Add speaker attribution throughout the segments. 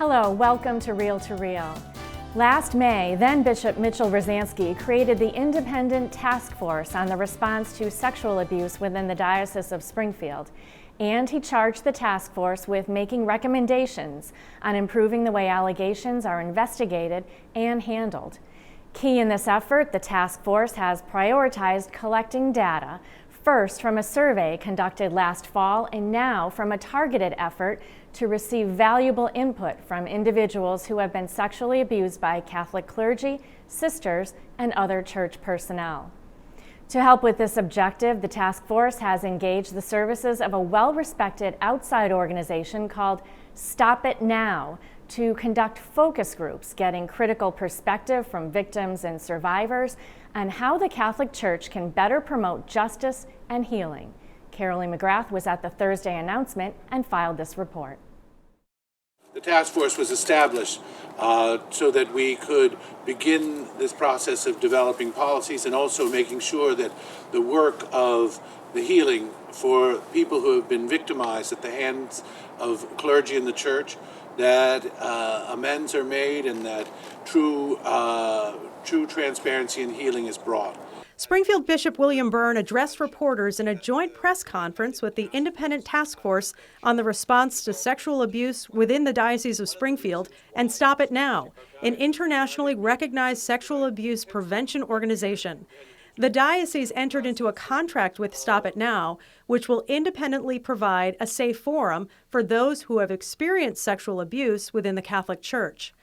Speaker 1: Hello, welcome to Real. Last May, then Bishop Mitchell Rosansky created the Independent Task Force on the response to sexual abuse within the Diocese of Springfield, and he charged the task force with making recommendations on improving the way allegations are investigated and handled. Key in this effort, the task force has prioritized collecting data, first from a survey conducted last fall and now from a targeted effort to receive valuable input from individuals who have been sexually abused by Catholic clergy, sisters, and other church personnel. To help with this objective, the task force has engaged the services of a well-respected outside organization called Stop It Now to conduct focus groups, getting critical perspective from victims and survivors on how the Catholic Church can better promote justice and healing. Caroline McGrath was at the Thursday announcement and filed this report.
Speaker 2: The task force was established so that we could begin this process of developing policies and also making sure that the work of the healing for people who have been victimized at the hands of clergy in the church, that amends are made and that true transparency and healing is brought.
Speaker 3: Springfield Bishop William Byrne addressed reporters in a joint press conference with the Independent Task Force on the response to sexual abuse within the Diocese of Springfield and Stop It Now, an internationally recognized sexual abuse prevention organization. The diocese entered into a contract with Stop It Now, which will independently provide a safe forum for those who have experienced sexual abuse within the Catholic Church.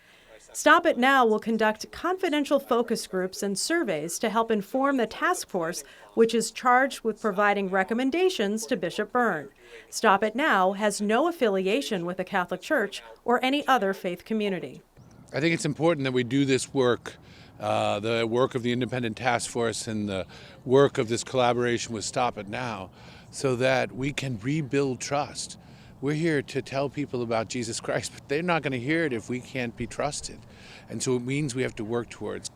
Speaker 3: Stop It Now will conduct confidential focus groups and surveys to help inform the task force, which is charged with providing recommendations to Bishop Byrne. Stop It Now has no affiliation with the Catholic Church or any other faith community.
Speaker 2: I think it's important that we do this work, the work of the Independent Task Force and the work of this collaboration with Stop It Now, so that we can rebuild trust. We're here to tell people about Jesus Christ, but they're not going to hear it if we can't be trusted. And so it means we have to work towards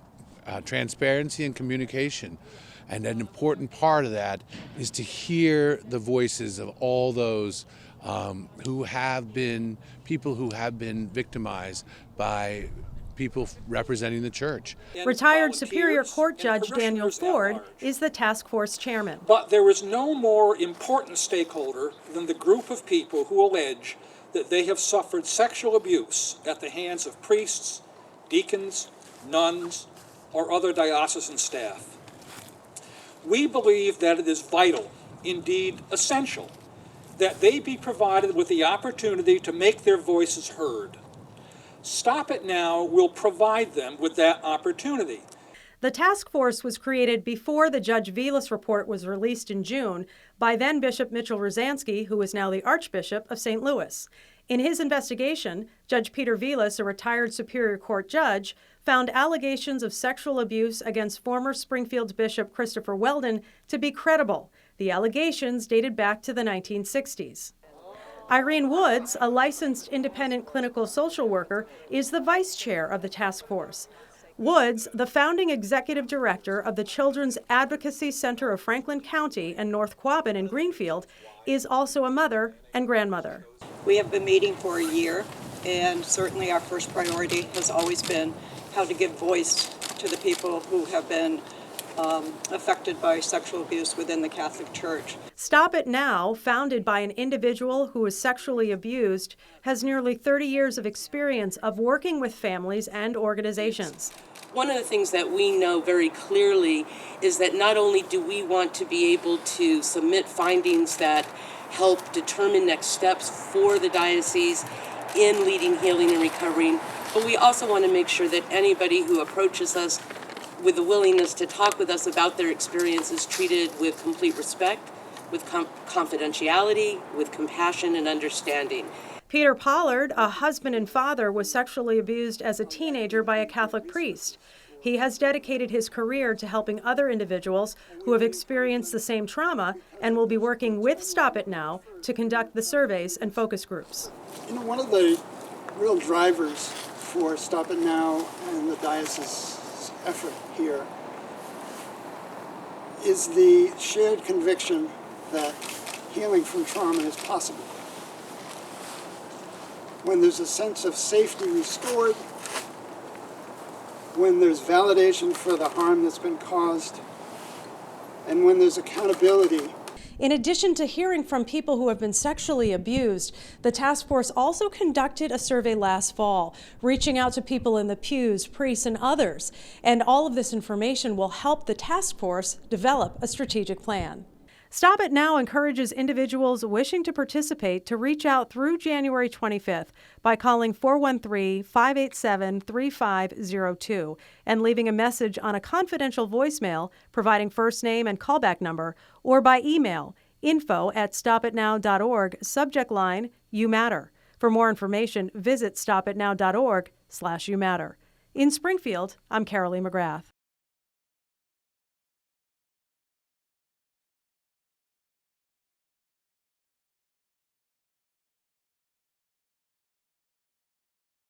Speaker 2: transparency and communication. And an important part of that is to hear the voices of all those who have been victimized by people representing the church.
Speaker 3: Retired Superior Court Judge Daniel Ford is the task force chairman.
Speaker 4: But there is no more important stakeholder than the group of people who allege that they have suffered sexual abuse at the hands of priests, deacons, nuns, or other diocesan staff. We believe that it is vital, indeed essential, that they be provided with the opportunity to make their voices heard. Stop It Now will provide them with that opportunity.
Speaker 3: The task force was created before the Judge Vilas report was released in June by then Bishop Mitchell Rosansky, who is now the Archbishop of St. Louis. In his investigation, Judge Peter Vilas, a retired Superior Court judge, found allegations of sexual abuse against former Springfield Bishop Christopher Weldon to be credible. The allegations dated back to the 1960s. Irene Woods, a licensed independent clinical social worker, is the vice chair of the task force. Woods, the founding executive director of the Children's Advocacy Center of Franklin County and North Quabbin in Greenfield, is also a mother and grandmother.
Speaker 5: We have been meeting for a year, and certainly our first priority has always been how to give voice to the people who have been affected by sexual abuse within the Catholic Church.
Speaker 3: Stop It Now, founded by an individual who was sexually abused, has nearly 30 years of experience of working with families and organizations.
Speaker 6: One of the things that we know very clearly is that not only do we want to be able to submit findings that help determine next steps for the diocese in leading, healing, and recovering, but we also want to make sure that anybody who approaches us with the willingness to talk with us about their experiences treated with complete respect, with confidentiality, with compassion and understanding.
Speaker 3: Peter Pollard, a husband and father, was sexually abused as a teenager by a Catholic priest. He has dedicated his career to helping other individuals who have experienced the same trauma and will be working with Stop It Now to conduct the surveys and focus groups.
Speaker 7: You know, one of the real drivers for Stop It Now and the diocese effort here is the shared conviction that healing from trauma is possible. when there's a sense of safety restored, when there's validation for the harm that's been caused, and when there's accountability.
Speaker 3: In addition to hearing from people who have been sexually abused, the task force also conducted a survey last fall, reaching out to people in the pews, priests, and others. And all of this information will help the task force develop a strategic plan. Stop It Now encourages individuals wishing to participate to reach out through January 25th by calling 413-587-3502 and leaving a message on a confidential voicemail providing first name and callback number, or by email info@stopitnow.org, subject line You Matter. For more information, visit stopitnow.org/YouMatter. In Springfield, I'm Carolee McGrath.